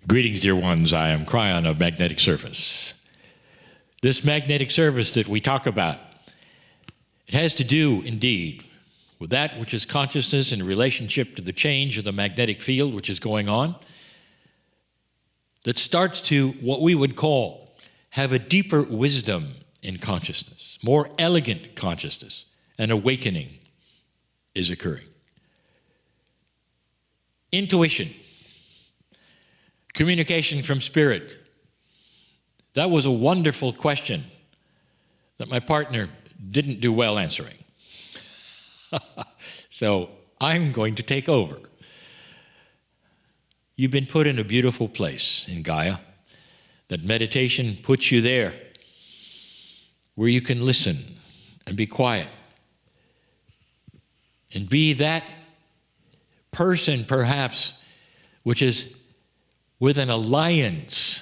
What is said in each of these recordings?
Greetings, dear ones. I am Kryon of Magnetic Surface. This magnetic surface that we talk about, it has to do, indeed, with that which is consciousness in relationship to the change of the magnetic field which is going on, that starts to, what we would call, have a deeper wisdom in consciousness, more elegant consciousness, an awakening is occurring. Intuition. Communication from spirit. That was a wonderful question that my partner didn't do well answering. So I'm going to take over. You've been put in a beautiful place in Gaia. That meditation puts you there where you can listen and be quiet and be that person perhaps which is with an alliance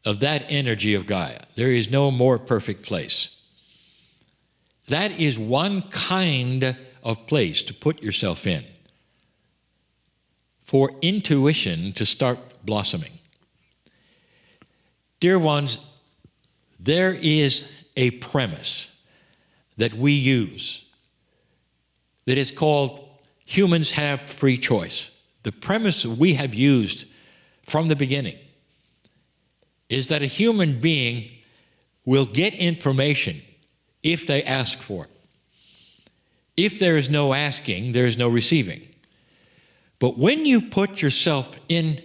of that energy of Gaia. There is no more perfect place. That is one kind of place to put yourself in for intuition to start blossoming. Dear ones, there is a premise that we use that is called humans have free choice. The premise we have used from the beginning is that a human being will get information if they ask for it. If there is no asking, there is no receiving. But when you put yourself in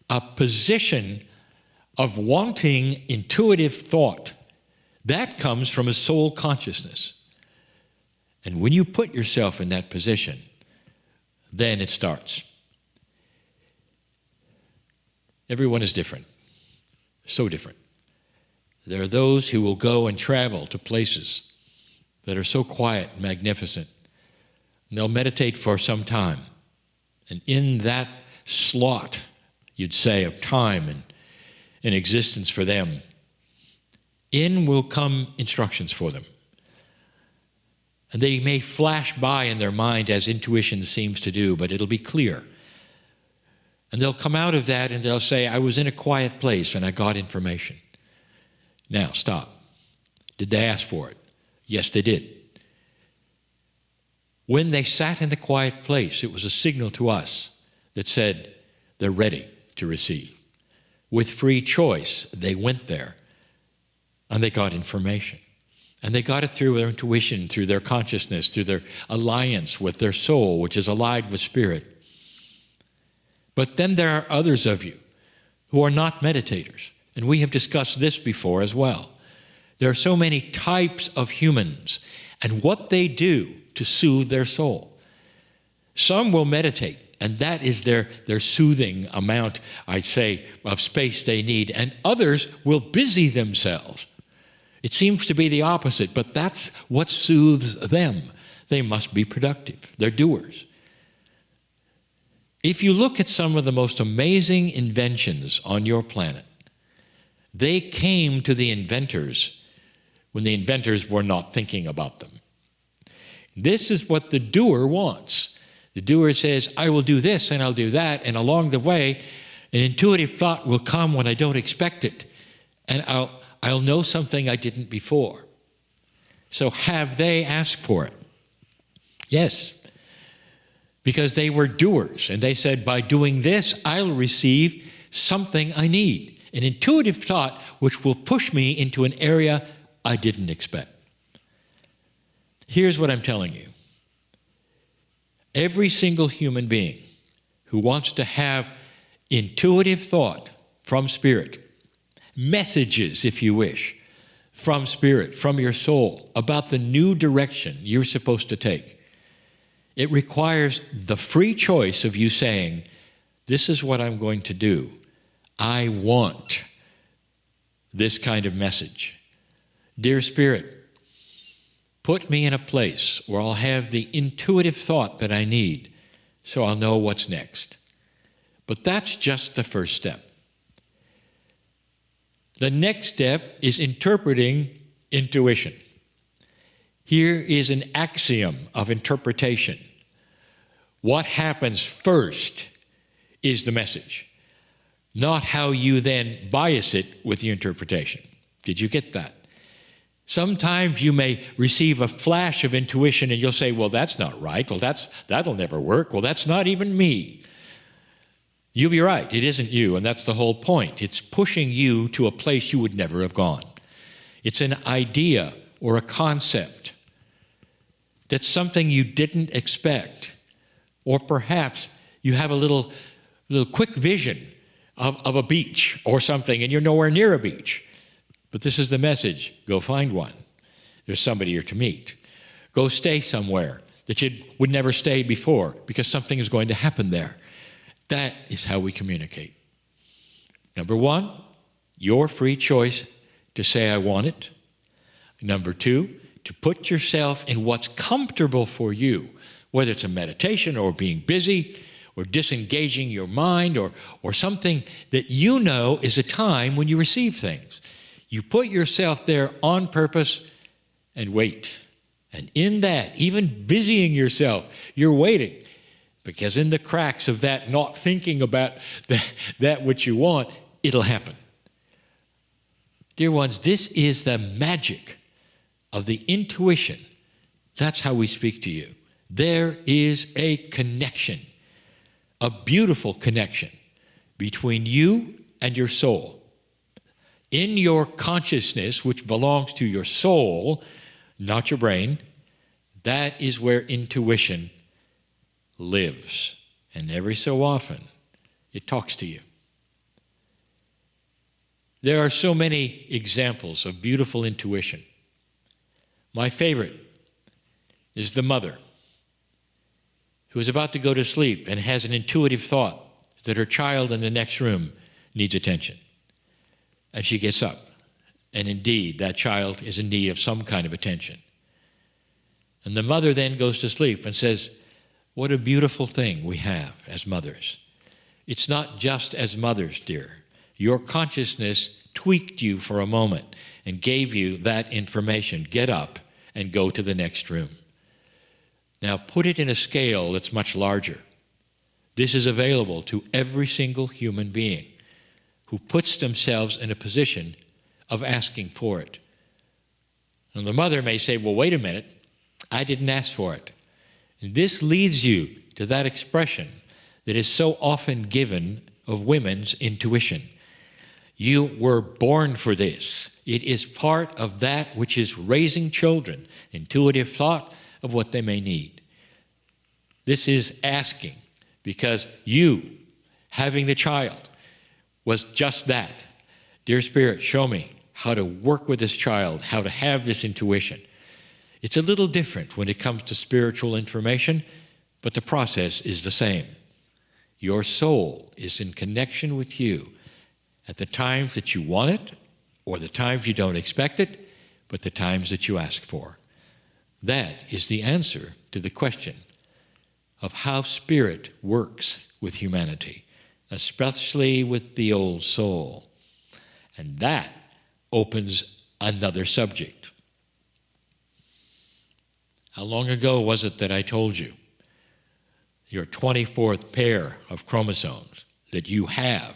a position of wanting intuitive thought, that comes from a soul consciousness. And when you put yourself in that position, then it starts. Everyone is different, so different. There are those who will go and travel to places that are so quiet and magnificent. And they'll meditate for some time. And in that slot, you'd say, of time and in existence for them, in will come instructions for them. And they may flash by in their mind as intuition seems to do, but it'll be clear. And they'll come out of that and they'll say, I was in a quiet place and I got information. Now, stop. Did they ask for it? Yes, they did. When they sat in the quiet place, it was a signal to us that said they're ready to receive. With free choice, they went there and they got information. And they got it through their intuition, through their consciousness, through their alliance with their soul, which is allied with spirit. But then there are others of you who are not meditators. And we have discussed this before as well. There are so many types of humans and what they do to soothe their soul. Some will meditate, and that is their soothing amount, I'd say, of space they need. And others will busy themselves. It seems to be the opposite, but that's what soothes them. They must be productive. They're doers. If you look at some of the most amazing inventions on your planet, they came to the inventors when the inventors were not thinking about them. This is what the doer wants. The doer says, I will do this and I'll do that, and along the way, an intuitive thought will come when I don't expect it, and I'll know something I didn't before. So have they asked for it? Yes. Because they were doers, and they said, by doing this, I'll receive something I need, an intuitive thought which will push me into an area I didn't expect. Here's what I'm telling you. Every single human being who wants to have intuitive thought from spirit, messages, if you wish, from spirit, from your soul, about the new direction you're supposed to take, it requires the free choice of you saying, this is what I'm going to do. I want this kind of message. Dear Spirit, put me in a place where I'll have the intuitive thought that I need so I'll know what's next. But that's just the first step. The next step is interpreting intuition. Here is an axiom of interpretation. What happens first is the message. not how you then bias it with the interpretation. Did you get that? Sometimes you may receive a flash of intuition and you'll say, well, that's not right. Well, that'll never work. Well, that's not even me. You'll be right. It isn't you, and that's the whole point. It's pushing you to a place you would never have gone. It's an idea or a concept that's something you didn't expect. Or perhaps you have a little quick vision of a beach or something, and you're nowhere near a beach. But this is the message. Go find one. There's somebody you're to meet. Go stay somewhere that you would never stay before because something is going to happen there. That is how we communicate. Number one, your free choice to say, I want it. Number two, to put yourself in what's comfortable for you, whether it's a meditation or being busy or disengaging your mind or something that you know is a time when you receive things. You put yourself there on purpose and wait. And in that, even busying yourself, you're waiting. Because in the cracks of that not thinking about that which you want, it'll happen. Dear ones, this is the magic of the intuition. That's how we speak to you. There is a connection, a beautiful connection between you and your soul. In your consciousness, which belongs to your soul, not your brain, that is where intuition lives. And every so often, it talks to you. There are so many examples of beautiful intuition. My favorite is the mother who is about to go to sleep and has an intuitive thought that her child in the next room needs attention. And she gets up. And indeed, that child is in need of some kind of attention. And the mother then goes to sleep and says, what a beautiful thing we have as mothers. It's not just as mothers, dear. Your consciousness tweaked you for a moment and gave you that information. Get up and go to the next room. Now put it in a scale that's much larger. This is available to every single human being who puts themselves in a position of asking for it. And the mother may say, well, wait a minute, I didn't ask for it. And this leads you to that expression that is so often given of women's intuition. You were born for this. It is part of that which is raising children, intuitive thought of what they may need. This is asking because you, having the child, was just that. Dear Spirit, show me how to work with this child, how to have this intuition. It's a little different when it comes to spiritual information, but the process is the same. Your soul is in connection with you at the times that you want it, or the times you don't expect it, but the times that you ask for. That is the answer to the question of how spirit works with humanity, especially with the old soul. And that opens another subject. How long ago was it that I told you your 24th pair of chromosomes that you have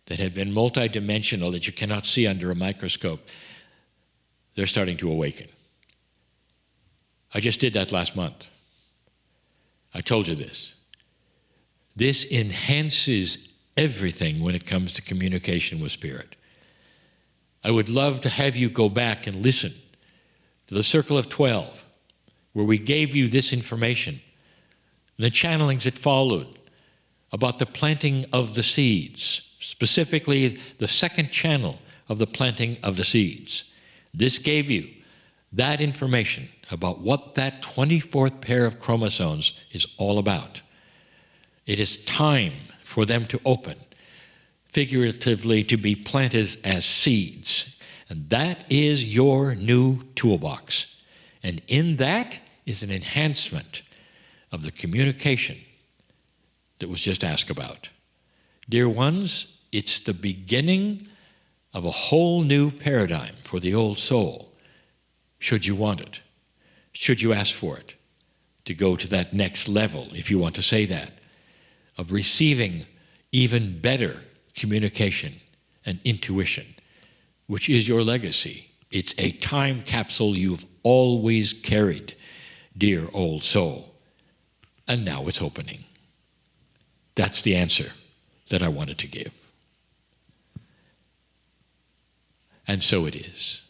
that have been multidimensional, that you cannot see under a microscope, they're starting to awaken? I just did that last month. I told you this. This enhances everything when it comes to communication with Spirit. I would love to have you go back and listen to the Circle of 12, where we gave you this information, the channelings that followed about the planting of the seeds, specifically the second channel of the planting of the seeds. This gave you that information about what that 24th pair of chromosomes is all about. It is time for them to open, figuratively to be planted as seeds. And that is your new toolbox. And in that is an enhancement of the communication that was just asked about. Dear ones, it's the beginning of a whole new paradigm for the old soul, should you want it, should you ask for it, to go to that next level, if you want to say that, of receiving even better communication and intuition, which is your legacy. It's a time capsule you've always carried, dear old soul, and now it's opening. That's the answer that I wanted to give. And so it is.